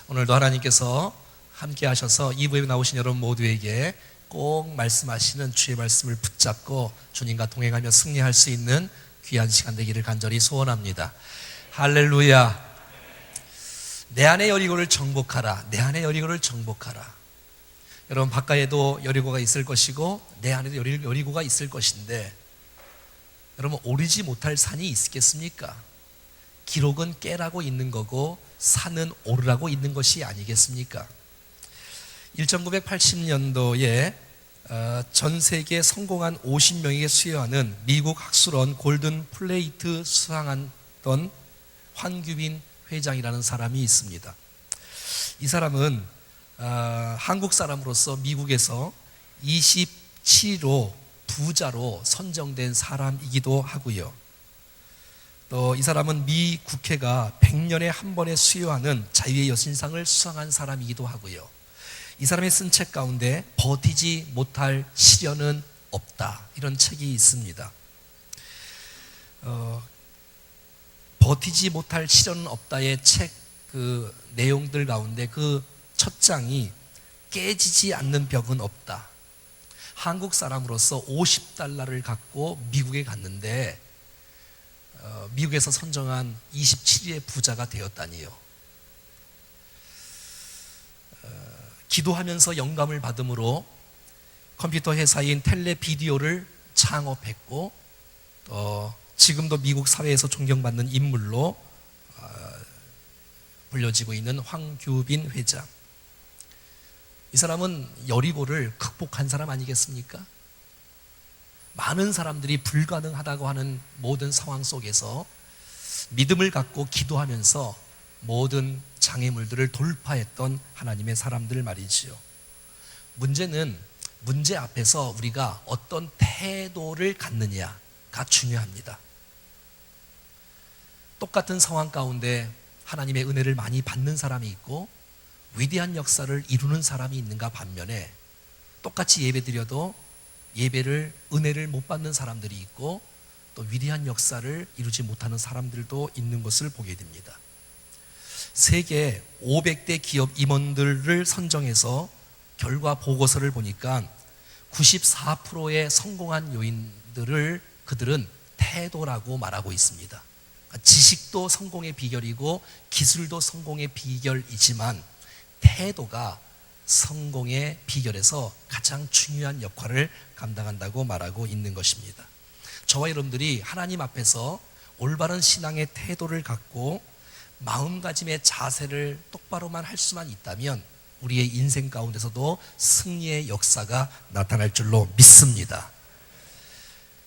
오늘도 하나님께서 함께 하셔서 2부에 나오신 여러분 모두에게 꼭 말씀하시는 주의 말씀을 붙잡고 주님과 동행하며 승리할 수 있는 귀한 시간 되기를 간절히 소원합니다. 할렐루야. 내 안의 여리고를 정복하라. 내 안의 여리고를 정복하라. 여러분, 바깥에도 여리고가 있을 것이고 내 안에도 여리고가 있을 것인데, 여러분, 오르지 못할 산이 있겠습니까? 기록은 깨라고 있는 거고 산은 오르라고 있는 것이 아니겠습니까? 1980년도에 전 세계 성공한 50명에게 수여하는 미국 학술원 골든 플레이트 수상했던 황규빈 회장이라는 사람이 있습니다. 이 사람은 한국 사람으로서 미국에서 27호 부자로 선정된 사람이기도 하고요. 또 이 사람은 미 국회가 100년에 한 번에 수여하는 자유의 여신상을 수상한 사람이기도 하고요. 이 사람이 쓴 책 가운데 버티지 못할 시련은 없다, 이런 책이 있습니다. 버티지 못할 시련은 없다의 책 그 내용들 가운데 그 첫 장이 깨지지 않는 벽은 없다. 한국 사람으로서 50달러를 갖고 미국에 갔는데 미국에서 선정한 27위의 부자가 되었다니요. 기도하면서 영감을 받음으로 컴퓨터 회사인 텔레비디오를 창업했고, 지금도 미국 사회에서 존경받는 인물로 불려지고 있는 황규빈 회장. 이 사람은 여리고를 극복한 사람 아니겠습니까? 많은 사람들이 불가능하다고 하는 모든 상황 속에서 믿음을 갖고 기도하면서 모든 장애물들을 돌파했던 하나님의 사람들 말이지요. 문제는 문제 앞에서 우리가 어떤 태도를 갖느냐가 중요합니다. 똑같은 상황 가운데 하나님의 은혜를 많이 받는 사람이 있고 위대한 역사를 이루는 사람이 있는가 반면에, 똑같이 예배드려도 은혜를 못 받는 사람들이 있고 또 위대한 역사를 이루지 못하는 사람들도 있는 것을 보게 됩니다. 세계 500대 기업 임원들을 선정해서 결과 보고서를 보니까 94%의 성공한 요인들을 그들은 태도라고 말하고 있습니다. 지식도 성공의 비결이고 기술도 성공의 비결이지만 태도가 성공의 비결에서 가장 중요한 역할을 감당한다고 말하고 있는 것입니다. 저와 여러분들이 하나님 앞에서 올바른 신앙의 태도를 갖고 마음가짐의 자세를 똑바로만 할 수만 있다면 우리의 인생 가운데서도 승리의 역사가 나타날 줄로 믿습니다.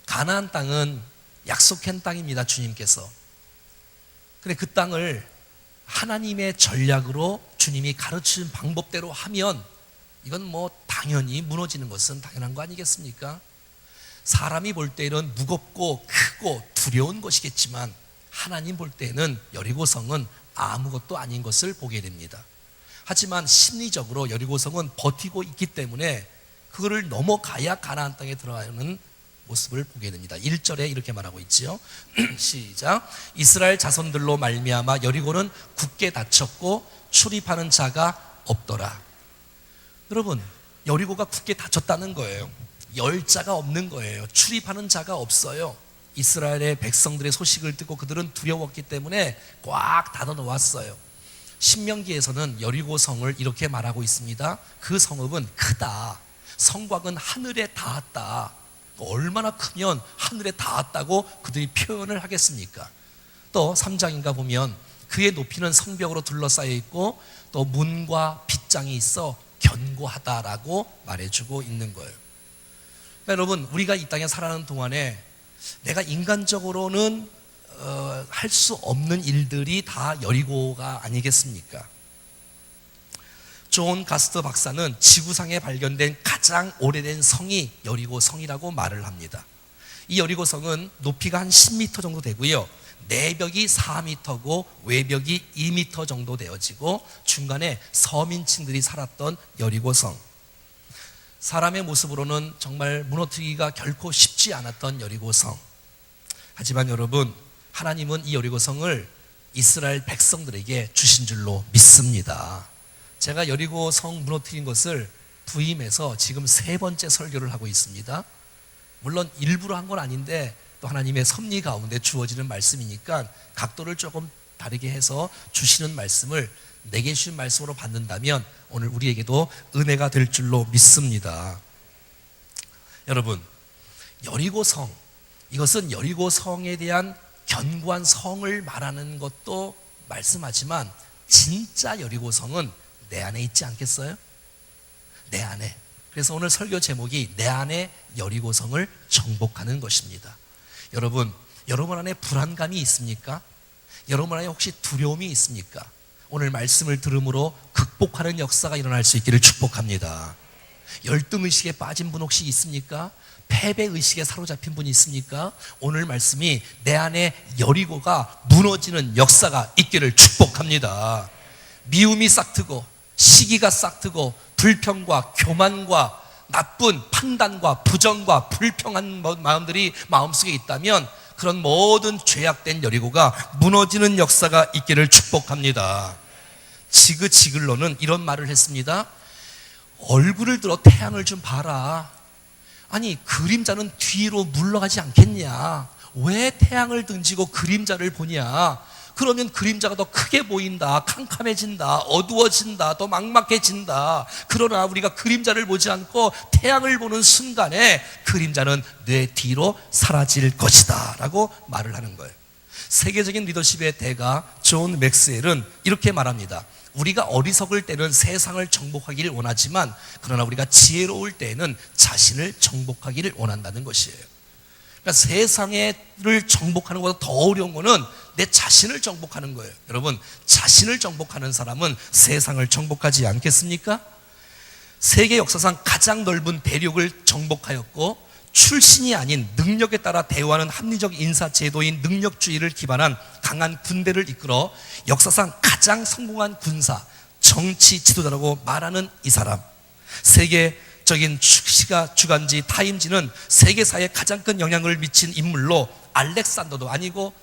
가나안 땅은 약속한 땅입니다. 주님께서. 근데 그 땅을 하나님의 전략으로 주님이 가르치는 방법대로 하면 이건 뭐 당연히 무너지는 것은 당연한 거 아니겠습니까? 사람이 볼 때는 무겁고 크고 두려운 것이겠지만 하나님 볼 때는 여리고성은 아무것도 아닌 것을 보게 됩니다. 하지만 심리적으로 여리고성은 버티고 있기 때문에 그거를 넘어가야 가나안 땅에 들어가는 모습을 보게 됩니다. 1절에 이렇게 말하고 있지요. 시작. 이스라엘 자손들로 말미암아 여리고는 굳게 닫혔고 출입하는 자가 없더라. 여러분, 여리고가 굳게 닫혔다는 거예요. 열 자가 없는 거예요. 출입하는 자가 없어요. 이스라엘의 백성들의 소식을 듣고 그들은 두려웠기 때문에 꽉 닫아 놓았어요. 신명기에서는 여리고성을 이렇게 말하고 있습니다. 그 성읍은 크다. 성곽은 하늘에 닿았다. 얼마나 크면 하늘에 닿았다고 그들이 표현을 하겠습니까? 또 3장인가 보면 그의 높이는 성벽으로 둘러싸여 있고 또 문과 빗장이 있어 견고하다라고 말해주고 있는 거예요. 그러니까 여러분, 우리가 이 땅에 살아가는 동안에 내가 인간적으로는 할 수 없는 일들이 다 여리고가 아니겠습니까? 존 가스터 박사는 지구상에 발견된 가장 오래된 성이 여리고 성이라고 말을 합니다. 이 여리고 성은 높이가 한 10m 정도 되고요, 내벽이 4m고 외벽이 2m 정도 되어지고 중간에 서민층들이 살았던 여리고 성. 사람의 모습으로는 정말 무너뜨리기가 결코 쉽지 않았던 여리고 성. 하지만 여러분, 하나님은 이 여리고 성을 이스라엘 백성들에게 주신 줄로 믿습니다. 제가 여리고 성 무너뜨린 것을 부임해서 지금 3번째 설교를 하고 있습니다. 물론 일부러 한 건 아닌데 또 하나님의 섭리 가운데 주어지는 말씀이니까 각도를 조금 다르게 해서 주시는 말씀을 내게 주신 말씀으로 받는다면 오늘 우리에게도 은혜가 될 줄로 믿습니다. 여러분, 여리고성, 이것은 여리고성에 대한 견고한 성을 말하는 것도 말씀하지만 진짜 여리고성은 내 안에 있지 않겠어요? 내 안에. 그래서 오늘 설교 제목이 내 안에 여리고성을 정복하는 것입니다. 여러분 안에 불안감이 있습니까? 여러분 안에 혹시 두려움이 있습니까? 오늘 말씀을 들음으로 극복하는 역사가 일어날 수 있기를 축복합니다. 열등의식에 빠진 분 혹시 있습니까? 패배의식에 사로잡힌 분이 있습니까? 오늘 말씀이 내 안에 여리고가 무너지는 역사가 있기를 축복합니다. 미움이 싹트고 시기가 싹트고 불평과 교만과 나쁜 판단과 부정과 불평한 마음들이 마음속에 있다면 그런 모든 죄악된 여리고가 무너지는 역사가 있기를 축복합니다. 지그지글로는 이런 말을 했습니다. 얼굴을 들어 태양을 좀 봐라. 아니, 그림자는 뒤로 물러가지 않겠냐? 왜 태양을 등지고 그림자를 보냐? 그러면 그림자가 더 크게 보인다, 캄캄해진다, 어두워진다, 더 막막해진다. 그러나 우리가 그림자를 보지 않고 태양을 보는 순간에 그림자는 내 뒤로 사라질 것이다 라고 말을 하는 거예요. 세계적인 리더십의 대가 존 맥스웰은 이렇게 말합니다. 우리가 어리석을 때는 세상을 정복하기를 원하지만 그러나 우리가 지혜로울 때에는 자신을 정복하기를 원한다는 것이에요. 그러니까 세상을 정복하는 것보다 더 어려운 것은 내 자신을 정복하는 거예요. 여러분, 자신을 정복하는 사람은 세상을 정복하지 않겠습니까? 세계 역사상 가장 넓은 대륙을 정복하였고 출신이 아닌 능력에 따라 대우하는 합리적 인사제도인 능력주의를 기반한 강한 군대를 이끌어 역사상 가장 성공한 군사, 정치 지도자라고 말하는 이 사람, 세계적인 시가 주간지 타임지는 세계사에 가장 큰 영향을 미친 인물로 알렉산더도 아니고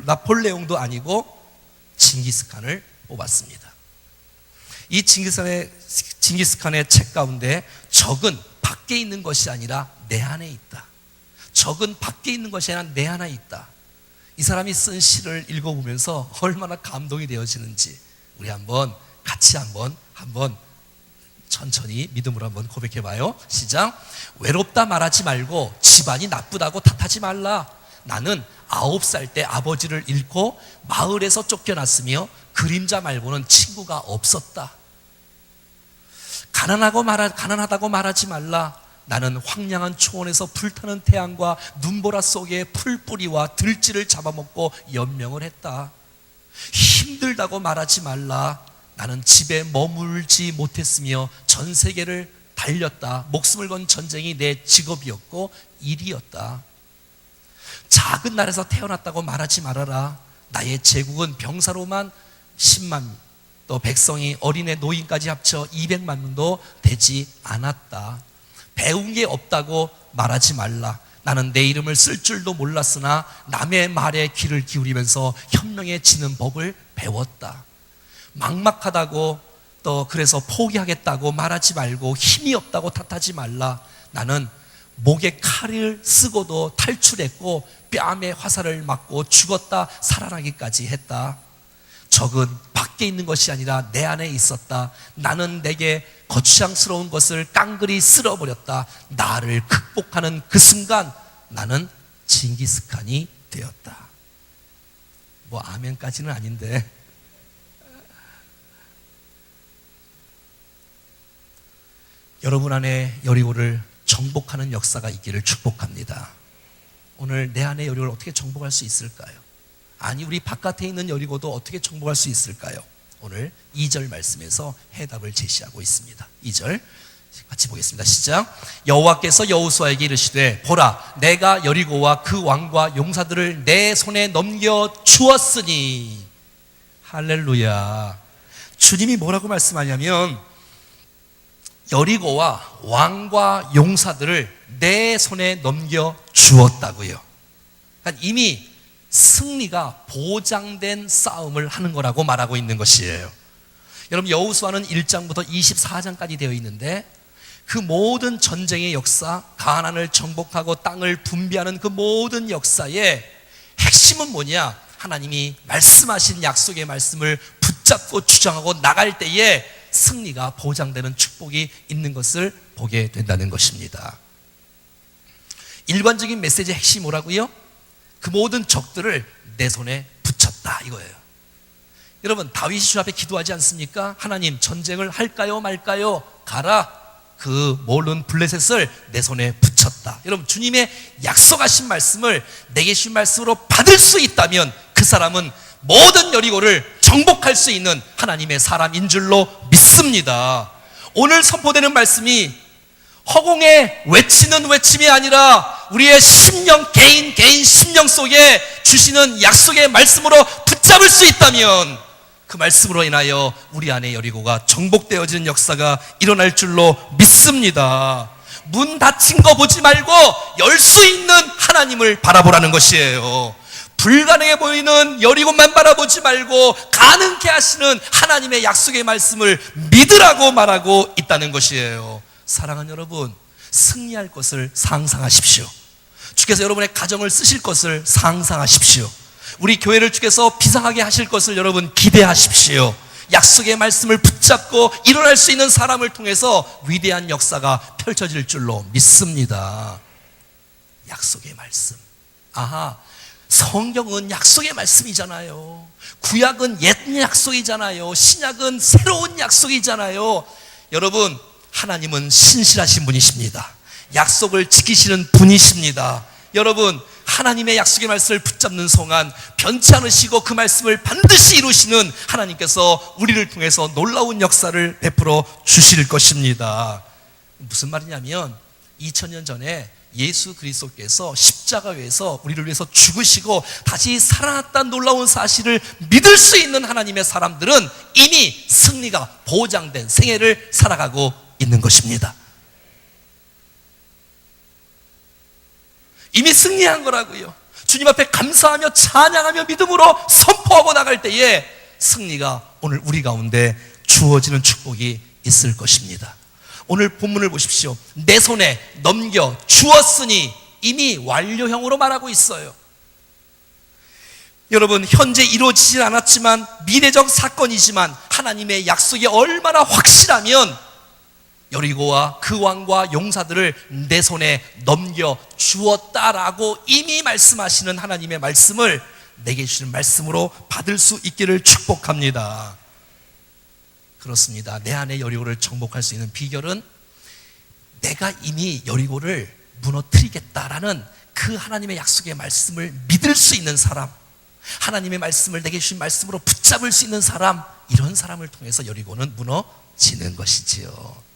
나폴레옹도 아니고 징기스칸을 뽑았습니다. 이 징기스칸의 책 가운데 적은 밖에 있는 것이 아니라 내 안에 있다. 적은 밖에 있는 것이 아니라 내 안에 있다. 이 사람이 쓴 시를 읽어보면서 얼마나 감동이 되어지는지 우리 같이 한번 천천히 믿음으로 한번 고백해봐요. 시작. 외롭다 말하지 말고 집안이 나쁘다고 탓하지 말라. 나는 9살 때 아버지를 잃고 마을에서 쫓겨났으며 그림자 말고는 친구가 없었다. 가난하다고 말하지 말라. 나는 황량한 초원에서 불타는 태양과 눈보라 속에 풀뿌리와 들쥐를 잡아먹고 연명을 했다. 힘들다고 말하지 말라. 나는 집에 머물지 못했으며 전 세계를 달렸다. 목숨을 건 전쟁이 내 직업이었고 일이었다. 작은 나라에서 태어났다고 말하지 말아라. 나의 제국은 병사로만 10만, 또 백성이 어린애 노인까지 합쳐 200만 명도 되지 않았다. 배운 게 없다고 말하지 말라. 나는 내 이름을 쓸 줄도 몰랐으나 남의 말에 귀를 기울이면서 현명해지는 법을 배웠다. 막막하다고 또 그래서 포기하겠다고 말하지 말고 힘이 없다고 탓하지 말라. 나는 목에 칼을 쓰고도 탈출했고 뺨에 화살을 맞고 죽었다 살아나기까지 했다. 적은 밖에 있는 것이 아니라 내 안에 있었다. 나는 내게 거추장스러운 것을 깡그리 쓸어버렸다. 나를 극복하는 그 순간 나는 징기스칸이 되었다. 아멘까지는 아닌데 여러분 안에 여리고를 정복하는 역사가 있기를 축복합니다. 오늘 내 안에 여리고를 어떻게 정복할 수 있을까요? 아니, 우리 바깥에 있는 여리고도 어떻게 정복할 수 있을까요? 오늘 2절 말씀에서 해답을 제시하고 있습니다. 2절 같이 보겠습니다. 시작. 여호와께서 여호수아에게 이르시되 보라, 내가 여리고와 그 왕과 용사들을 내 손에 넘겨 주었으니. 할렐루야. 주님이 뭐라고 말씀하냐면 여리고와 왕과 용사들을 내 손에 넘겨 주었다고요. 그러니까 이미 승리가 보장된 싸움을 하는 거라고 말하고 있는 것이에요. 여러분, 여호수아는 1장부터 24장까지 되어 있는데 그 모든 전쟁의 역사, 가나안을 정복하고 땅을 분배하는 그 모든 역사의 핵심은 뭐냐? 하나님이 말씀하신 약속의 말씀을 붙잡고 주장하고 나갈 때에 승리가 보장되는 축복이 있는 것을 보게 된다는 것입니다. 일관적인 메시지의 핵심이 뭐라고요? 그 모든 적들을 내 손에 붙였다, 이거예요. 여러분, 다윗이 주 앞에 기도하지 않습니까? 하나님, 전쟁을 할까요 말까요? 가라. 그 모든 블레셋을 내 손에 붙였다. 여러분, 주님의 약속하신 말씀을 내게 주신 말씀으로 받을 수 있다면 그 사람은 모든 여리고를 정복할 수 있는 하나님의 사람인 줄로 믿습니다. 오늘 선포되는 말씀이 허공에 외치는 외침이 아니라 우리의 심령, 개인 심령 속에 주시는 약속의 말씀으로 붙잡을 수 있다면 그 말씀으로 인하여 우리 안에 여리고가 정복되어지는 역사가 일어날 줄로 믿습니다. 문 닫힌 거 보지 말고 열 수 있는 하나님을 바라보라는 것이에요. 불가능해 보이는 여리고만 바라보지 말고 가능케 하시는 하나님의 약속의 말씀을 믿으라고 말하고 있다는 것이에요. 사랑하는 여러분, 승리할 것을 상상하십시오. 주께서 여러분의 가정을 쓰실 것을 상상하십시오. 우리 교회를 주께서 비상하게 하실 것을 여러분 기대하십시오. 약속의 말씀을 붙잡고 일어날 수 있는 사람을 통해서 위대한 역사가 펼쳐질 줄로 믿습니다. 약속의 말씀. 아하, 성경은 약속의 말씀이잖아요. 구약은 옛 약속이잖아요. 신약은 새로운 약속이잖아요. 여러분, 하나님은 신실하신 분이십니다. 약속을 지키시는 분이십니다. 여러분, 하나님의 약속의 말씀을 붙잡는 동안 변치 않으시고 그 말씀을 반드시 이루시는 하나님께서 우리를 통해서 놀라운 역사를 베풀어 주실 것입니다. 무슨 말이냐면 2000년 전에 예수 그리스도께서 십자가에서 우리를 위해서 죽으시고 다시 살아났다는 놀라운 사실을 믿을 수 있는 하나님의 사람들은 이미 승리가 보장된 생애를 살아가고 있는 것입니다. 이미 승리한 거라고요. 주님 앞에 감사하며 찬양하며 믿음으로 선포하고 나갈 때에 승리가 오늘 우리 가운데 주어지는 축복이 있을 것입니다. 오늘 본문을 보십시오. 내 손에 넘겨 주었으니 이미 완료형으로 말하고 있어요. 여러분, 현재 이루어지진 않았지만 미래적 사건이지만 하나님의 약속이 얼마나 확실하면 여리고와 그 왕과 용사들을 내 손에 넘겨 주었다라고 이미 말씀하시는 하나님의 말씀을 내게 주시는 말씀으로 받을 수 있기를 축복합니다. 그렇습니다. 내 안에 여리고를 정복할 수 있는 비결은 내가 이미 여리고를 무너뜨리겠다라는 그 하나님의 약속의 말씀을 믿을 수 있는 사람, 하나님의 말씀을 내게 주신 말씀으로 붙잡을 수 있는 사람, 이런 사람을 통해서 여리고는 무너지는 것이지요.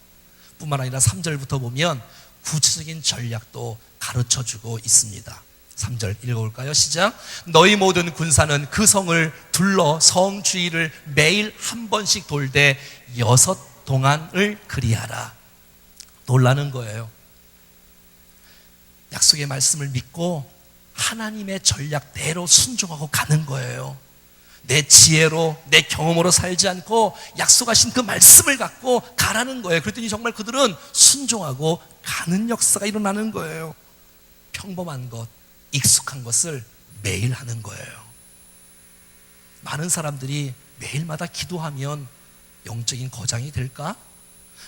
뿐만 아니라 3절부터 보면 구체적인 전략도 가르쳐주고 있습니다. 3절 읽어볼까요? 시작. 너희 모든 군사는 그 성을 둘러 성 주위를 매일 한 번씩 돌되 6동안을 그리하라. 놀라는 거예요. 약속의 말씀을 믿고 하나님의 전략대로 순종하고 가는 거예요. 내 지혜로 내 경험으로 살지 않고 약속하신 그 말씀을 갖고 가라는 거예요. 그랬더니 정말 그들은 순종하고 가는 역사가 일어나는 거예요. 평범한 것, 익숙한 것을 매일 하는 거예요. 많은 사람들이 매일마다 기도하면 영적인 거장이 될까?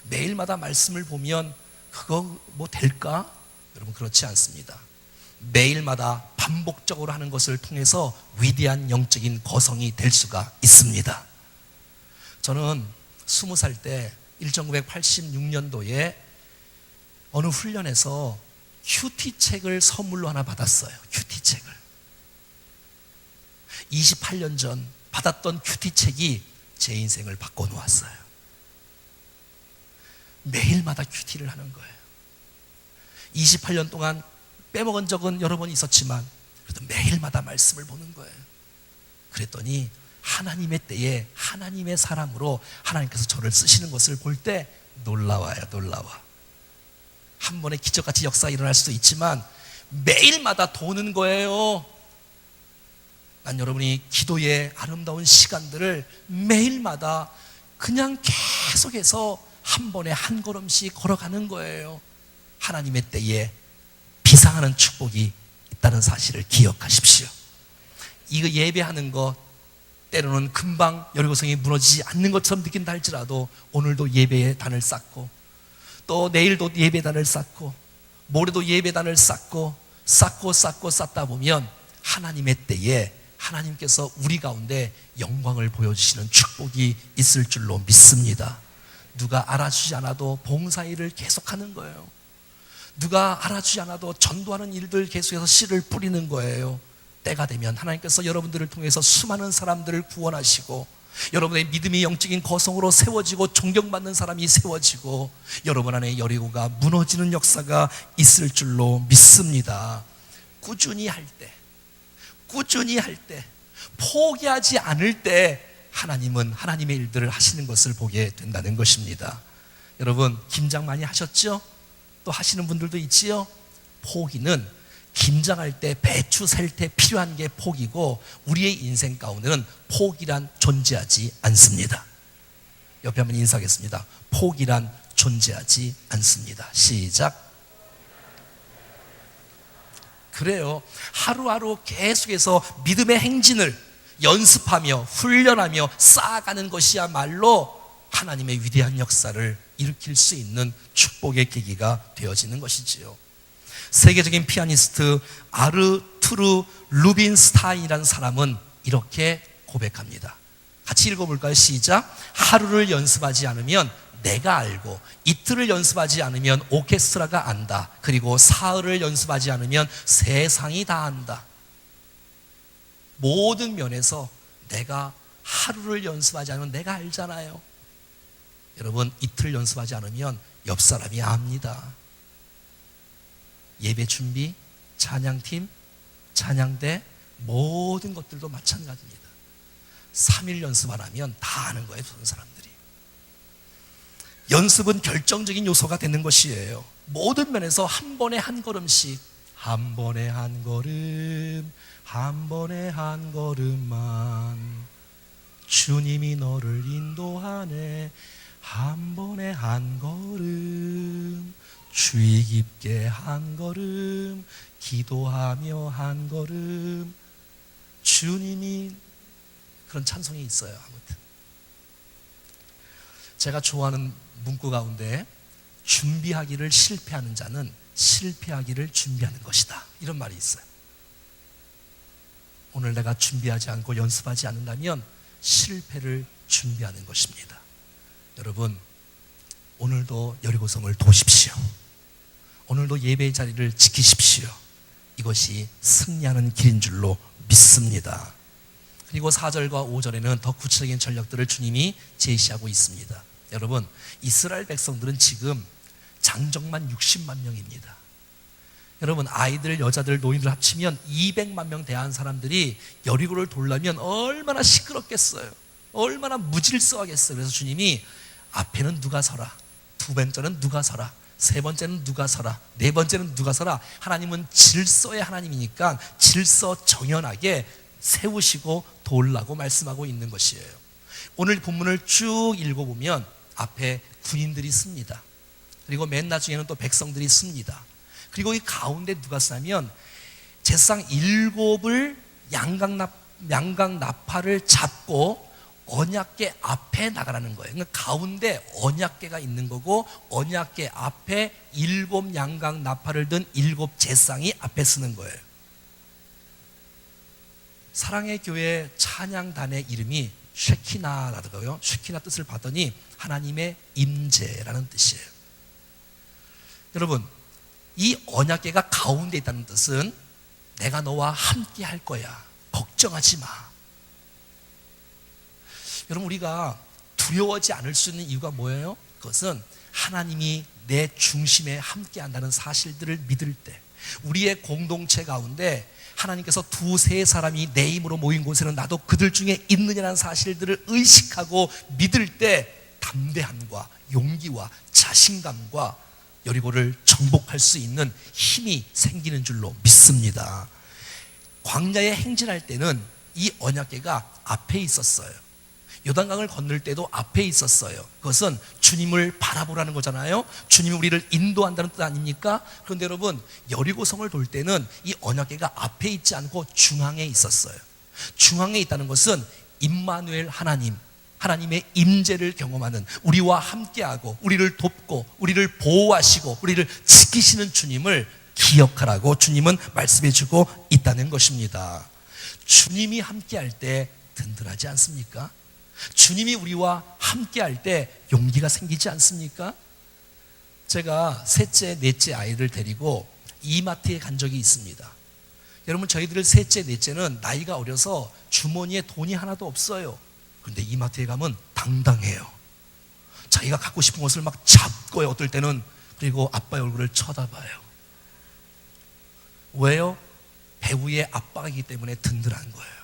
매일마다 말씀을 보면 그거 뭐 될까? 여러분, 그렇지 않습니다. 매일마다 반복적으로 하는 것을 통해서 위대한 영적인 거성이 될 수가 있습니다. 저는 20살 때 1986년도에 어느 훈련에서 큐티책을 선물로 하나 받았어요. 큐티책을 28년 전 받았던 큐티책이 제 인생을 바꿔놓았어요. 매일마다 큐티를 하는 거예요. 28년 동안 빼먹은 적은 여러 번 있었지만 그래도 매일마다 말씀을 보는 거예요. 그랬더니 하나님의 때에 하나님의 사람으로 하나님께서 저를 쓰시는 것을 볼 때 놀라워요. 놀라워. 한 번에 기적같이 역사가 일어날 수도 있지만 매일마다 도는 거예요. 난 여러분이 기도의 아름다운 시간들을 매일마다 그냥 계속해서 한 번에 한 걸음씩 걸어가는 거예요. 하나님의 때에 비상하는 축복이 있다는 사실을 기억하십시오. 이거 예배하는 것 때로는 금방 여리고성이 무너지지 않는 것처럼 느낀다 할지라도 오늘도 예배의 단을 쌓고 또 내일도 예배단을 쌓고 모레도 예배단을 쌓고 쌓다 보면 하나님의 때에 하나님께서 우리 가운데 영광을 보여주시는 축복이 있을 줄로 믿습니다. 누가 알아주지 않아도 봉사일을 계속하는 거예요. 누가 알아주지 않아도 전도하는 일들 계속해서 씨를 뿌리는 거예요. 때가 되면 하나님께서 여러분들을 통해서 수많은 사람들을 구원하시고 여러분의 믿음이 영적인 거성으로 세워지고 존경받는 사람이 세워지고 여러분 안에 여리고가 무너지는 역사가 있을 줄로 믿습니다. 꾸준히 할 때, 포기하지 않을 때 하나님은 하나님의 일들을 하시는 것을 보게 된다는 것입니다. 여러분 김장 많이 하셨죠? 또 하시는 분들도 있지요? 포기는 김장할 때 배추 셀 때 필요한 게 포기고 우리의 인생 가운데는 포기란 존재하지 않습니다. 옆에 한번 인사하겠습니다. 포기란 존재하지 않습니다. 시작. 그래요. 하루하루 계속해서 믿음의 행진을 연습하며 훈련하며 쌓아가는 것이야말로 하나님의 위대한 역사를 일으킬 수 있는 축복의 계기가 되어지는 것이지요. 세계적인 피아니스트 아르투르 루빈스타인이라는 사람은 이렇게 고백합니다. 같이 읽어볼까요? 시작. 하루를 연습하지 않으면 내가 알고, 이틀을 연습하지 않으면 오케스트라가 안다. 그리고 사흘을 연습하지 않으면 세상이 다 안다. 모든 면에서 내가 하루를 연습하지 않으면 내가 알잖아요. 여러분 이틀 연습하지 않으면 옆 사람이 압니다. 예배 준비, 찬양팀, 찬양대 모든 것들도 마찬가지입니다. 3일 연습 안 하면 다 아는 거예요. 모든 사람들이. 연습은 결정적인 요소가 되는 것이에요. 모든 면에서 한 번에 한 걸음씩, 한 번에 한 걸음, 한 번에 한 걸음만 주님이 너를 인도하네. 한 번에 한 걸음, 주의 깊게 한 걸음, 기도하며 한 걸음. 주님이, 그런 찬송이 있어요. 아무튼 제가 좋아하는 문구 가운데 준비하기를 실패하는 자는 실패하기를 준비하는 것이다, 이런 말이 있어요. 오늘 내가 준비하지 않고 연습하지 않는다면 실패를 준비하는 것입니다. 여러분 오늘도 여리고성을 도십시오. 오늘도 예배의 자리를 지키십시오. 이것이 승리하는 길인 줄로 믿습니다. 그리고 4절과 5절에는 더 구체적인 전략들을 주님이 제시하고 있습니다. 여러분 이스라엘 백성들은 지금 장정만 60만 명입니다. 여러분 아이들, 여자들, 노인들 합치면 200만 명 대한 사람들이 여리고를 돌려면 얼마나 시끄럽겠어요. 얼마나 무질서하겠어요. 그래서 주님이 앞에는 누가 서라, 두 번째는 누가 서라, 세 번째는 누가 서라, 네 번째는 누가 서라. 하나님은 질서의 하나님이니까 질서 정연하게 세우시고 돌라고 말씀하고 있는 것이에요. 오늘 본문을 쭉 읽어보면 앞에 군인들이 씁니다. 그리고 맨 나중에는 또 백성들이 씁니다. 그리고 이 가운데 누가 쓰냐면 제사장 7을 양각 나팔을 잡고 언약궤 앞에 나가라는 거예요. 그러니까 가운데 언약궤가 있는 거고 언약궤 앞에 7 양각 나팔을 든 7 제사장이 앞에 쓰는 거예요. 사랑의 교회 찬양단의 이름이 쉐키나라고요. 쉐키나 뜻을 봤더니 하나님의 임재라는 뜻이에요. 여러분 이 언약궤가 가운데 있다는 뜻은 내가 너와 함께 할 거야, 걱정하지 마. 여러분 우리가 두려워하지 않을 수 있는 이유가 뭐예요? 그것은 하나님이 내 중심에 함께 한다는 사실들을 믿을 때, 우리의 공동체 가운데 하나님께서 두세 사람이 내 힘으로 모인 곳에는 나도 그들 중에 있느냐는 사실들을 의식하고 믿을 때 담대함과 용기와 자신감과 여리고를 정복할 수 있는 힘이 생기는 줄로 믿습니다. 광야에 행진할 때는 이 언약궤가 앞에 있었어요. 요단강을 건널 때도 앞에 있었어요. 그것은 주님을 바라보라는 거잖아요. 주님이 우리를 인도한다는 뜻 아닙니까? 그런데 여러분, 여리고성을 돌 때는 이 언약궤가 앞에 있지 않고 중앙에 있었어요. 중앙에 있다는 것은 임마누엘 하나님, 하나님의 임재를 경험하는, 우리와 함께하고 우리를 돕고 우리를 보호하시고 우리를 지키시는 주님을 기억하라고 주님은 말씀해주고 있다는 것입니다. 주님이 함께할 때 든든하지 않습니까? 주님이 우리와 함께할 때 용기가 생기지 않습니까? 제가 셋째, 넷째 아이를 데리고 이마트에 간 적이 있습니다. 여러분, 저희들 셋째, 넷째는 나이가 어려서 주머니에 돈이 하나도 없어요. 그런데 이마트에 가면 당당해요. 자기가 갖고 싶은 것을 막 잡고요, 어떨 때는. 그리고 아빠의 얼굴을 쳐다봐요. 왜요? 배우의 아빠이기 때문에 든든한 거예요.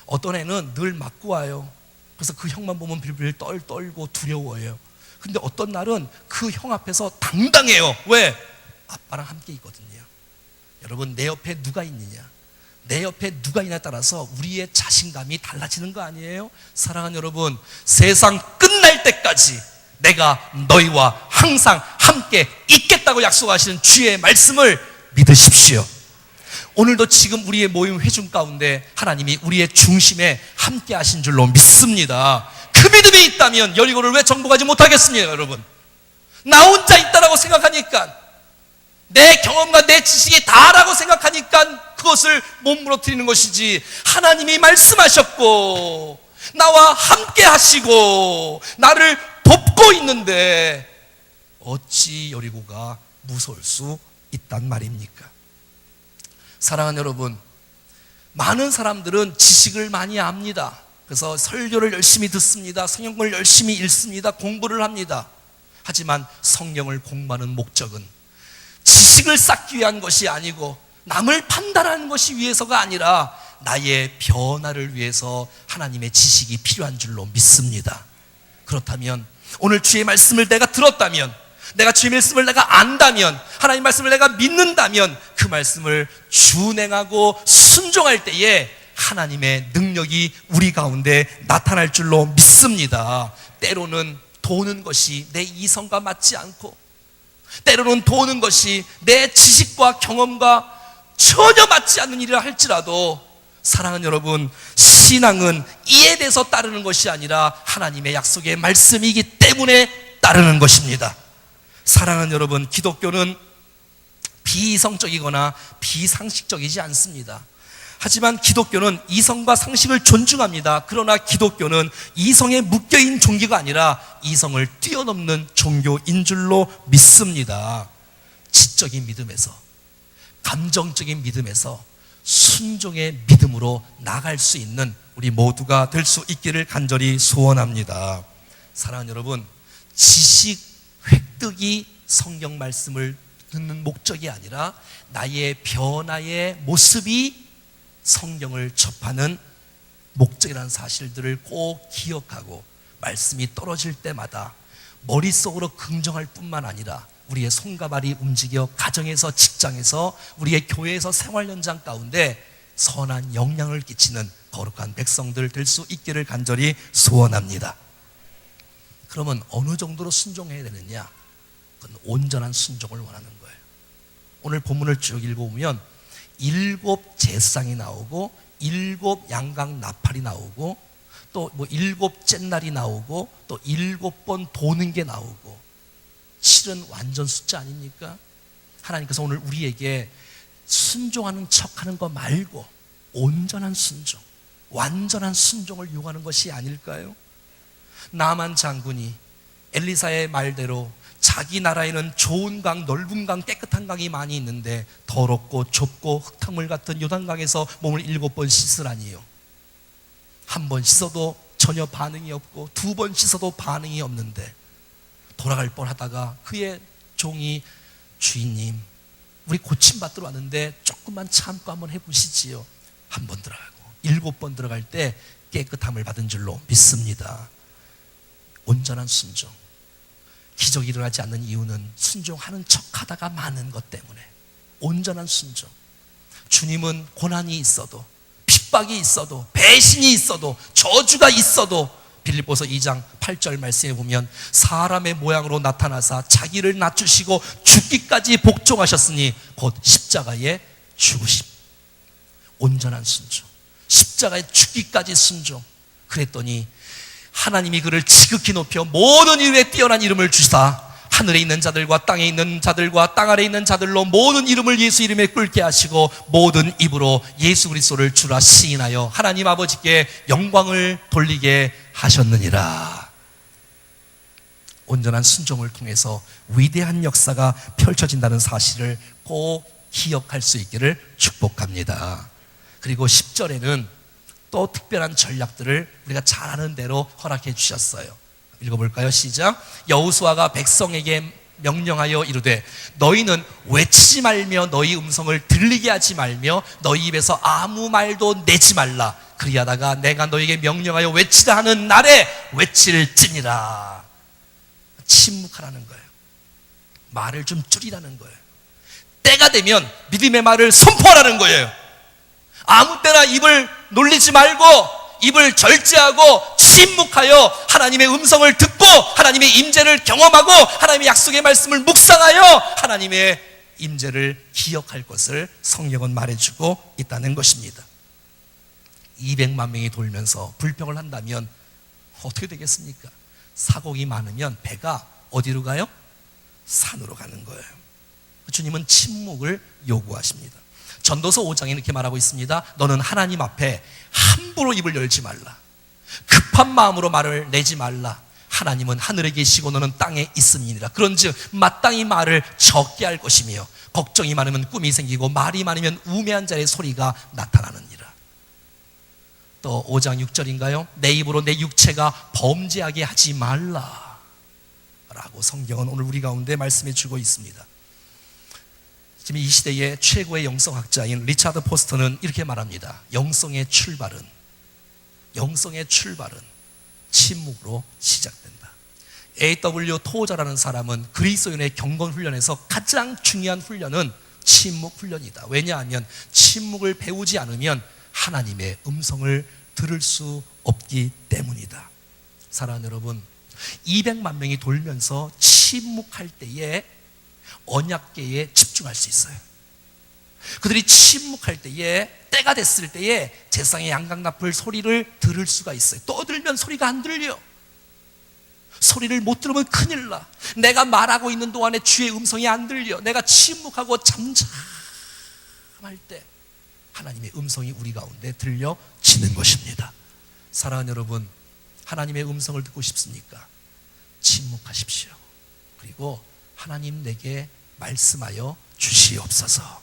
어떤 애는 늘 맞고 와요. 그래서 그 형만 보면 빌빌 떨고 두려워해요. 근데 어떤 날은 그 형 앞에서 당당해요. 왜? 아빠랑 함께 있거든요. 여러분, 내 옆에 누가 있느냐, 내 옆에 누가 있냐에 따라서 우리의 자신감이 달라지는 거 아니에요? 사랑하는 여러분, 세상 끝날 때까지 내가 너희와 항상 함께 있겠다고 약속하시는 주의 말씀을 믿으십시오. 오늘도 지금 우리의 모임 회중 가운데 하나님이 우리의 중심에 함께 하신 줄로 믿습니다. 그 믿음이 있다면 여리고를 왜 정복하지 못하겠습니까? 여러분, 나 혼자 있다라고 생각하니까, 내 경험과 내 지식이 다라고 생각하니까 그것을 못 무너뜨리는 것이지, 하나님이 말씀하셨고 나와 함께 하시고 나를 돕고 있는데 어찌 여리고가 무서울 수 있단 말입니까? 사랑하는 여러분, 많은 사람들은 지식을 많이 압니다. 그래서 설교를 열심히 듣습니다. 성경을 열심히 읽습니다. 공부를 합니다. 하지만 성경을 공부하는 목적은 지식을 쌓기 위한 것이 아니고 남을 판단하는 것이 위해서가 아니라 나의 변화를 위해서 하나님의 지식이 필요한 줄로 믿습니다. 그렇다면 오늘 주의 말씀을 내가 들었다면, 내가 주의 말씀을 내가 안다면, 하나님 말씀을 내가 믿는다면 그 말씀을 준행하고 순종할 때에 하나님의 능력이 우리 가운데 나타날 줄로 믿습니다. 때로는 도는 것이 내 이성과 맞지 않고, 때로는 도는 것이 내 지식과 경험과 전혀 맞지 않는 일이라 할지라도, 사랑하는 여러분, 신앙은 이에 대해서 따르는 것이 아니라 하나님의 약속의 말씀이기 때문에 따르는 것입니다. 사랑하는 여러분, 기독교는 비이성적이거나 비상식적이지 않습니다. 하지만 기독교는 이성과 상식을 존중합니다. 그러나 기독교는 이성에 묶여있는 종교가 아니라 이성을 뛰어넘는 종교인 줄로 믿습니다. 지적인 믿음에서, 감정적인 믿음에서 순종의 믿음으로 나갈 수 있는 우리 모두가 될 수 있기를 간절히 소원합니다. 사랑하는 여러분, 지식 획득이 성경 말씀을 듣는 목적이 아니라 나의 변화의 모습이 성경을 접하는 목적이라는 사실들을 꼭 기억하고, 말씀이 떨어질 때마다 머릿속으로 긍정할 뿐만 아니라 우리의 손과 발이 움직여 가정에서, 직장에서, 우리의 교회에서, 생활 현장 가운데 선한 영향을 끼치는 거룩한 백성들 될 수 있기를 간절히 소원합니다. 그러면 어느 정도로 순종해야 되느냐? 그건 온전한 순종을 원하는 거예요. 오늘 본문을 쭉 읽어보면 7 제사장이 나오고 7 양각 나팔이 나오고 또 7 잿날이 나오고 또 7번 도는 게 나오고, 7은 완전 숫자 아닙니까? 하나님께서 오늘 우리에게 순종하는 척하는 거 말고 온전한 순종, 완전한 순종을 요구하는 것이 아닐까요? 나만 장군이 엘리사의 말대로 자기 나라에는 좋은 강, 넓은 강, 깨끗한 강이 많이 있는데 더럽고 좁고 흙탕물 같은 요단강에서 몸을 7번 씻으라니요. 한 번 씻어도 전혀 반응이 없고 2번 씻어도 반응이 없는데 돌아갈 뻔하다가 그의 종이, 주인님, 우리 고침받으러 왔는데 조금만 참고 한번 해보시지요. 한 번 들어가고 7번 들어갈 때 깨끗함을 받은 줄로 믿습니다. 온전한 순종. 기적이 일어나지 않는 이유는 순종하는 척하다가 많은 것 때문에. 온전한 순종. 주님은 고난이 있어도, 축박이 있어도, 배신이 있어도, 저주가 있어도, 빌립보서 2장 8절 말씀에 보면 사람의 모양으로 나타나사 자기를 낮추시고 죽기까지 복종하셨으니 곧 십자가에 죽으심. 온전한 순종, 십자가에 죽기까지 순종. 그랬더니 하나님이 그를 지극히 높여 모든 이름에 뛰어난 이름을 주시다. 하늘에 있는 자들과 땅에 있는 자들과 땅 아래에 있는 자들로 모든 이름을 예수 이름에 꿇게 하시고 모든 입으로 예수 그리스도를 주라 시인하여 하나님 아버지께 영광을 돌리게 하셨느니라. 온전한 순종을 통해서 위대한 역사가 펼쳐진다는 사실을 꼭 기억할 수 있기를 축복합니다. 그리고 10절에는 또 특별한 전략들을 우리가 잘 아는 대로 허락해 주셨어요. 읽어볼까요? 시작. 여호수아가 백성에게 명령하여 이르되 너희는 외치지 말며 너희 음성을 들리게 하지 말며 너희 입에서 아무 말도 내지 말라. 그리하다가 내가 너희에게 명령하여 외치라 하는 날에 외칠지니라. 침묵하라는 거예요. 말을 좀 줄이라는 거예요. 때가 되면 믿음의 말을 선포하라는 거예요. 아무 때나 입을 놀리지 말고 입을 절제하고 침묵하여 하나님의 음성을 듣고 하나님의 임재를 경험하고 하나님의 약속의 말씀을 묵상하여 하나님의 임재를 기억할 것을 성경은 말해주고 있다는 것입니다. 200만 명이 돌면서 불평을 한다면 어떻게 되겠습니까? 사곡이 많으면 배가 어디로 가요? 산으로 가는 거예요. 주님은 침묵을 요구하십니다. 전도서 5장에 이렇게 말하고 있습니다. 너는 하나님 앞에 함부로 입을 열지 말라. 급한 마음으로 말을 내지 말라. 하나님은 하늘에 계시고 너는 땅에 있음이니라. 그런즉 마땅히 말을 적게 할 것이며 걱정이 많으면 꿈이 생기고 말이 많으면 우매한 자의 소리가 나타나느니라. 또 5장 6절인가요? 내 입으로 내 육체가 범죄하게 하지 말라 라고 성경은 오늘 우리 가운데 말씀해 주고 있습니다. 지금 이 시대의 최고의 영성학자인 리차드 포스터는 이렇게 말합니다. 영성의 출발은 침묵으로 시작된다. A.W. 토저라는 사람은 그리스도인의 경건 훈련에서 가장 중요한 훈련은 침묵 훈련이다. 왜냐하면 침묵을 배우지 않으면 하나님의 음성을 들을 수 없기 때문이다. 사랑하는 여러분, 200만 명이 돌면서 침묵할 때에 언약궤에 집중할 수 있어요. 그들이 침묵할 때에, 때가 됐을 때에 제사장의 양강나풀 소리를 들을 수가 있어요. 떠들면 소리가 안 들려. 소리를 못 들으면 큰일 나. 내가 말하고 있는 동안에 주의 음성이 안 들려. 내가 침묵하고 잠잠할 때 하나님의 음성이 우리 가운데 들려지는 것입니다. 사랑하는 여러분, 하나님의 음성을 듣고 싶습니까? 침묵하십시오. 그리고 하나님 내게 말씀하여 주시옵소서.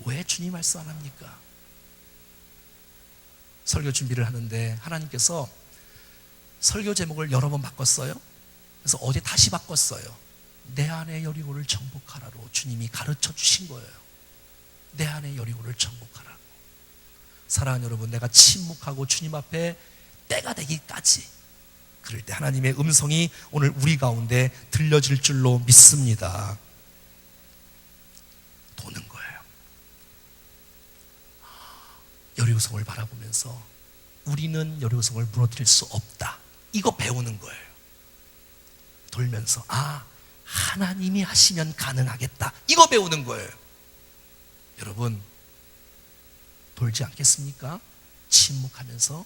왜 주님 말씀 안 합니까? 설교 준비를 하는데 하나님께서 설교 제목을 여러 번 바꿨어요. 그래서 어제 다시 바꿨어요. 내 안의 여리고를 정복하라로 주님이 가르쳐 주신 거예요. 내 안의 여리고를 정복하라고. 사랑하는 여러분, 내가 침묵하고 주님 앞에 때가 되기까지, 그럴 때 하나님의 음성이 오늘 우리 가운데 들려질 줄로 믿습니다. 도는 거예요. 여리고성을 바라보면서 우리는 여리고성을 무너뜨릴 수 없다, 이거 배우는 거예요. 돌면서 하나님이 하시면 가능하겠다, 이거 배우는 거예요. 여러분, 돌지 않겠습니까? 침묵하면서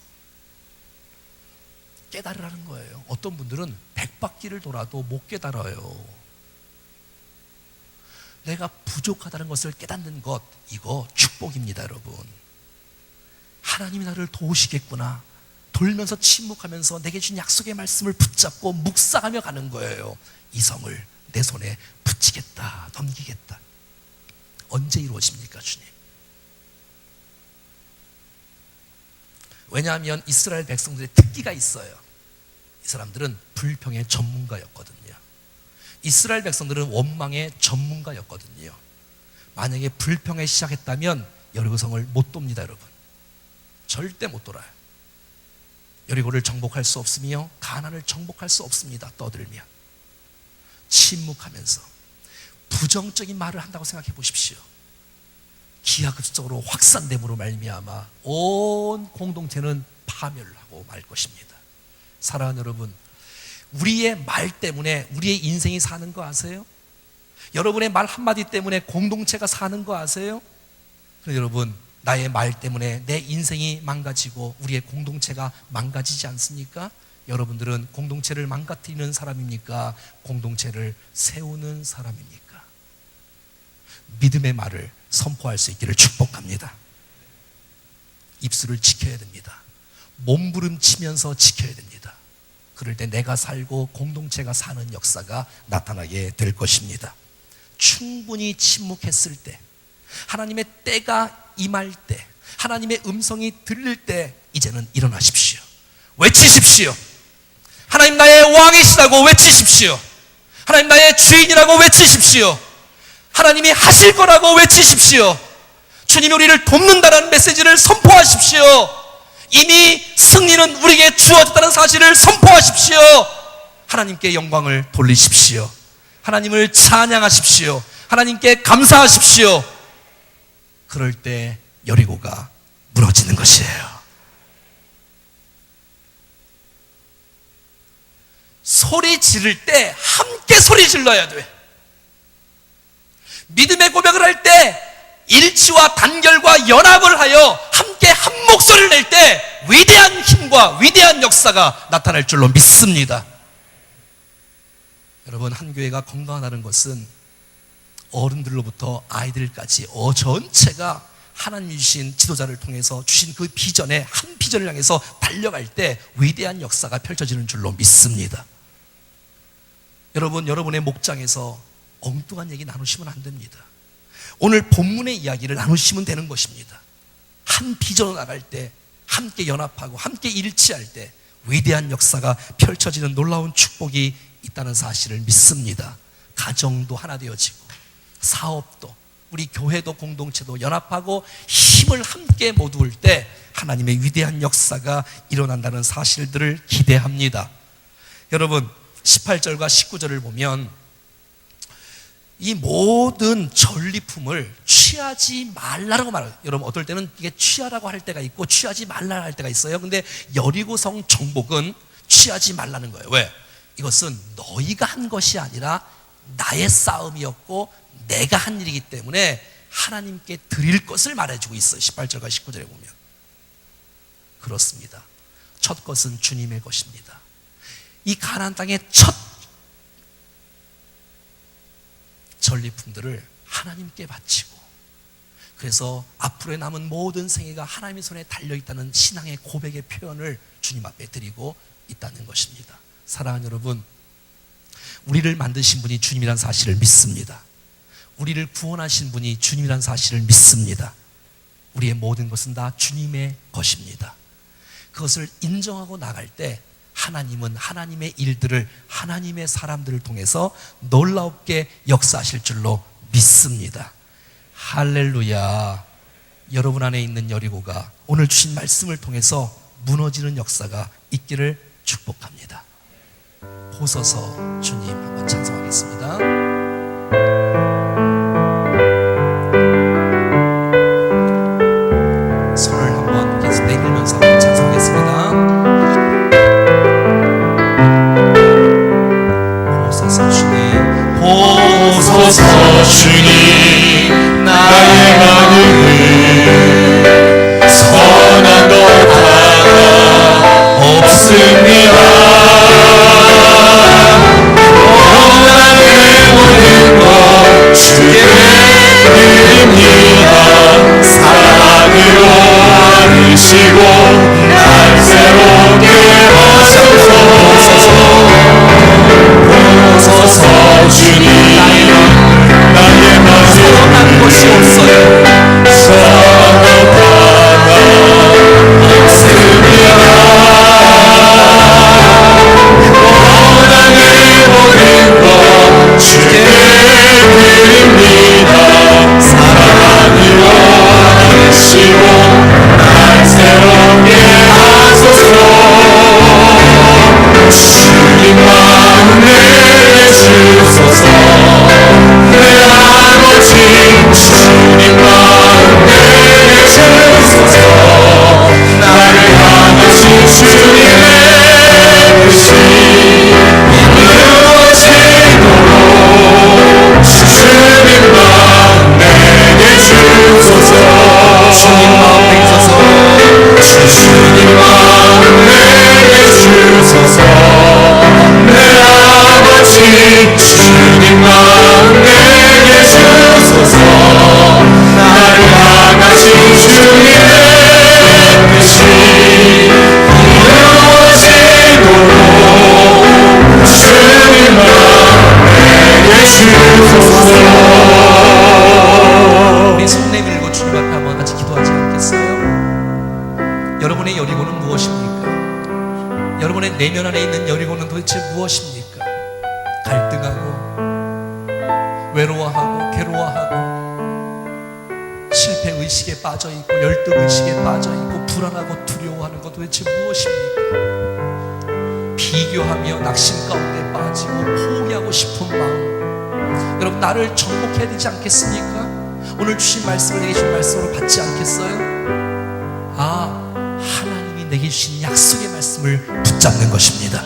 깨달으라는 거예요. 어떤 분들은 100바퀴를 돌아도 못 깨달아요. 내가 부족하다는 것을 깨닫는 것, 이거 축복입니다. 여러분, 하나님이 나를 도우시겠구나, 돌면서 침묵하면서 내게 준 약속의 말씀을 붙잡고 묵상하며 가는 거예요. 이 성을 내 손에 붙이겠다, 넘기겠다. 언제 이루어집니까, 주님? 왜냐하면 이스라엘 백성들의 특기가 있어요. 이 사람들은 불평의 전문가였거든요. 이스라엘 백성들은 원망의 전문가였거든요. 만약에 불평에 시작했다면 여리고성을 못 돕니다. 여러분, 절대 못 돌아요. 여리고를 정복할 수 없으며 가나안을 정복할 수 없습니다. 떠들면. 침묵하면서 부정적인 말을 한다고 생각해 보십시오. 기하급수적으로 확산됨으로 말미암아 온 공동체는 파멸하고 말 것입니다. 사랑하는 여러분, 우리의 말 때문에 우리의 인생이 사는 거 아세요? 여러분의 말 한마디 때문에 공동체가 사는 거 아세요? 그런데 여러분, 나의 말 때문에 내 인생이 망가지고 우리의 공동체가 망가지지 않습니까? 여러분들은 공동체를 망가뜨리는 사람입니까? 공동체를 세우는 사람입니까? 믿음의 말을 선포할 수 있기를 축복합니다. 입술을 지켜야 됩니다. 몸부림치면서 지켜야 됩니다. 그럴 때 내가 살고 공동체가 사는 역사가 나타나게 될 것입니다. 충분히 침묵했을 때, 하나님의 때가 임할 때, 하나님의 음성이 들릴 때 이제는 일어나십시오. 외치십시오. 하나님 나의 왕이시라고 외치십시오. 하나님 나의 주인이라고 외치십시오. 하나님이 하실 거라고 외치십시오. 주님이 우리를 돕는다는 메시지를 선포하십시오. 이미 승리는 우리에게 주어졌다는 사실을 선포하십시오. 하나님께 영광을 돌리십시오. 하나님을 찬양하십시오. 하나님께 감사하십시오. 그럴 때 여리고가 무너지는 것이에요. 소리 지를 때 함께 소리 질러야 돼. 믿음의 고백을 할 때 일치와 단결과 연합을 하여 함께 한 목소리를 낼 때 위대한 힘과 위대한 역사가 나타날 줄로 믿습니다. 여러분, 한 교회가 건강하다는 것은 어른들로부터 아이들까지 전체가 하나님이 주신 지도자를 통해서 주신 그 비전에 한 비전을 향해서 달려갈 때 위대한 역사가 펼쳐지는 줄로 믿습니다. 여러분, 여러분의 목장에서 엉뚱한 얘기 나누시면 안 됩니다. 오늘 본문의 이야기를 나누시면 되는 것입니다. 한 비전으로 나갈 때, 함께 연합하고 함께 일치할 때 위대한 역사가 펼쳐지는 놀라운 축복이 있다는 사실을 믿습니다. 가정도 하나 되어지고, 사업도, 우리 교회도 공동체도 연합하고 힘을 함께 모두을 때 하나님의 위대한 역사가 일어난다는 사실들을 기대합니다. 여러분, 18절과 19절을 보면 이 모든 전리품을 취하지 말라라고 말해요. 여러분, 어떨 때는 이게 취하라고 할 때가 있고 취하지 말라 할 때가 있어요. 근데 여리고성 정복은 취하지 말라는 거예요. 왜? 이것은 너희가 한 것이 아니라 나의 싸움이었고 내가 한 일이기 때문에 하나님께 드릴 것을 말해주고 있어요. 18절과 19절에 보면. 그렇습니다. 첫 것은 주님의 것입니다. 이 가나안 땅의 첫 전리품들을 하나님께 바치고, 그래서 앞으로의 남은 모든 생애가 하나님의 손에 달려있다는 신앙의 고백의 표현을 주님 앞에 드리고 있다는 것입니다. 사랑하는 여러분, 우리를 만드신 분이 주님이라는 사실을 믿습니다. 우리를 구원하신 분이 주님이라는 사실을 믿습니다. 우리의 모든 것은 다 주님의 것입니다. 그것을 인정하고 나갈 때 하나님은 하나님의 일들을, 하나님의 사람들을 통해서 놀랍게 역사하실 줄로 믿습니다. 할렐루야. 여러분 안에 있는 여리고가 오늘 주신 말씀을 통해서 무너지는 역사가 있기를 축복합니다. 보소서 주님 한번 찬송하겠습니다. 손을 한번 계속 내밀면서 찬송하겠습니다. 보소서 주님, 보소서 주님, 나의 마음은 선한 것 하나 없습니다. 나의 모든 것 주께 드립니다. 사랑으로 안으시고 날 새롭게 하소서. 보소서 주님, 나의 마음 서운한 것이 없어요. 선한 것 하나 없습니다. 무엇입니까? 갈등하고 외로워하고 괴로워하고 실패 의식에 빠져 있고 열등 의식에 빠져 있고 불안하고 두려워하는 것 도대체 무엇입니까? 비교하며 낙심 가운데 빠지고 포기하고 싶은 마음. 여러분, 나를 정복해야 되지 않겠습니까? 오늘 주신 말씀을 내게 주신 말씀으로 받지 않겠어요? 하나님이 내게 주신 약속의 말씀을 붙잡는 것입니다.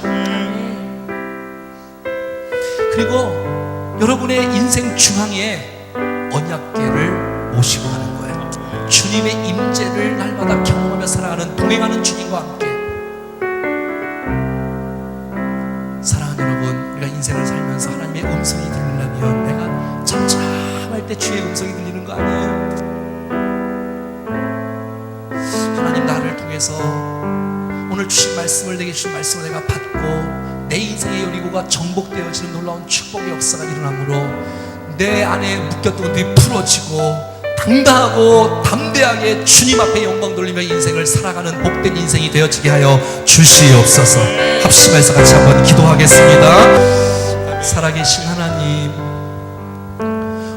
그리고 여러분의 인생 중앙에 언약궤를 모시고 가는 거예요. 주님의 임재를 날마다 경험하며 살아가는, 동행하는 주님과 함께. 사랑하는 여러분, 우리가 인생을 살면서 하나님의 음성이 들리려면 내가 잠잠할 때 주의 음성이 들리는 거 아니에요? 하나님, 나를 통해서 오늘 주신 말씀을, 내게 주신 말씀을 내가 받고 내 인생의 여리고가 정복되어지는 놀라운 축복의 역사가 일어나므로 내 안에 묶였던 것들이 풀어지고 당당하고 담대하게 주님 앞에 영광 돌리며 인생을 살아가는 복된 인생이 되어지게 하여 주시옵소서. 합심해서 같이 한번 기도하겠습니다. 살아계신 하나님,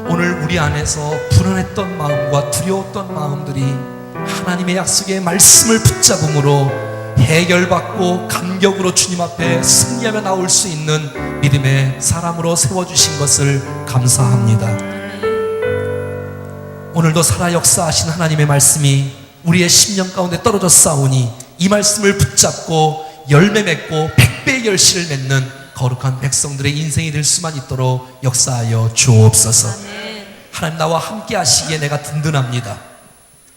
오늘 우리 안에서 불안했던 마음과 두려웠던 마음들이 하나님의 약속의 말씀을 붙잡음으로 해결받고 감격으로 주님 앞에 승리하며 나올 수 있는 믿음의 사람으로 세워주신 것을 감사합니다. 오늘도 살아 역사하신 하나님의 말씀이 우리의 심령 가운데 떨어져 싸우니 이 말씀을 붙잡고 열매 맺고 100배의 결실을 맺는 거룩한 백성들의 인생이 될 수만 있도록 역사하여 주옵소서. 하나님, 나와 함께 하시기에 내가 든든합니다.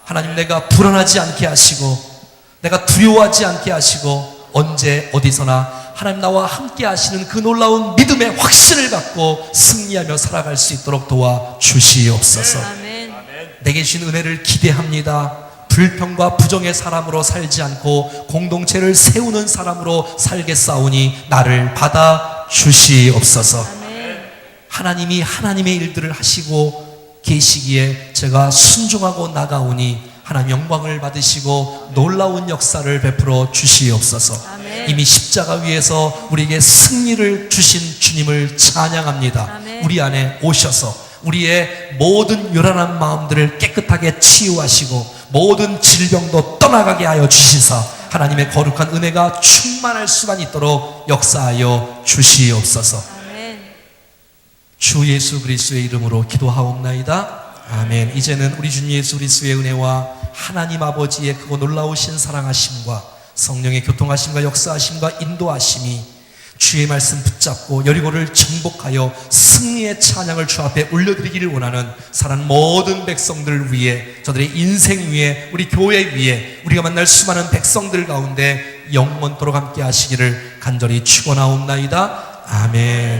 하나님, 내가 불안하지 않게 하시고 내가 두려워하지 않게 하시고 언제 어디서나 하나님 나와 함께 하시는 그 놀라운 믿음의 확신을 갖고 승리하며 살아갈 수 있도록 도와주시옵소서. 내게 주신 은혜를 기대합니다. 불평과 부정의 사람으로 살지 않고 공동체를 세우는 사람으로 살겠사오니 나를 받아주시옵소서. 하나님이 하나님의 일들을 하시고 계시기에 제가 순종하고 나가오니 하나님 영광을 받으시고 놀라운 역사를 베풀어 주시옵소서. 이미 십자가 위에서 우리에게 승리를 주신 주님을 찬양합니다. 우리 안에 오셔서 우리의 모든 요란한 마음들을 깨끗하게 치유하시고 모든 질병도 떠나가게 하여 주시사 하나님의 거룩한 은혜가 충만할 수만 있도록 역사하여 주시옵소서. 주 예수 그리스도의 이름으로 기도하옵나이다. 아멘. 이제는 우리 주님 예수 그리스도의 은혜와 하나님 아버지의 크고 놀라우신 사랑하심과 성령의 교통하심과 역사하심과 인도하심이 주의 말씀 붙잡고 여리고를 정복하여 승리의 찬양을 주 앞에 올려드리기를 원하는 사랑 모든 백성들을 위해, 저들의 인생 위에, 우리 교회 위에, 우리가 만날 수많은 백성들 가운데 영원토록 함께 하시기를 간절히 축원하옵나이다. 아멘.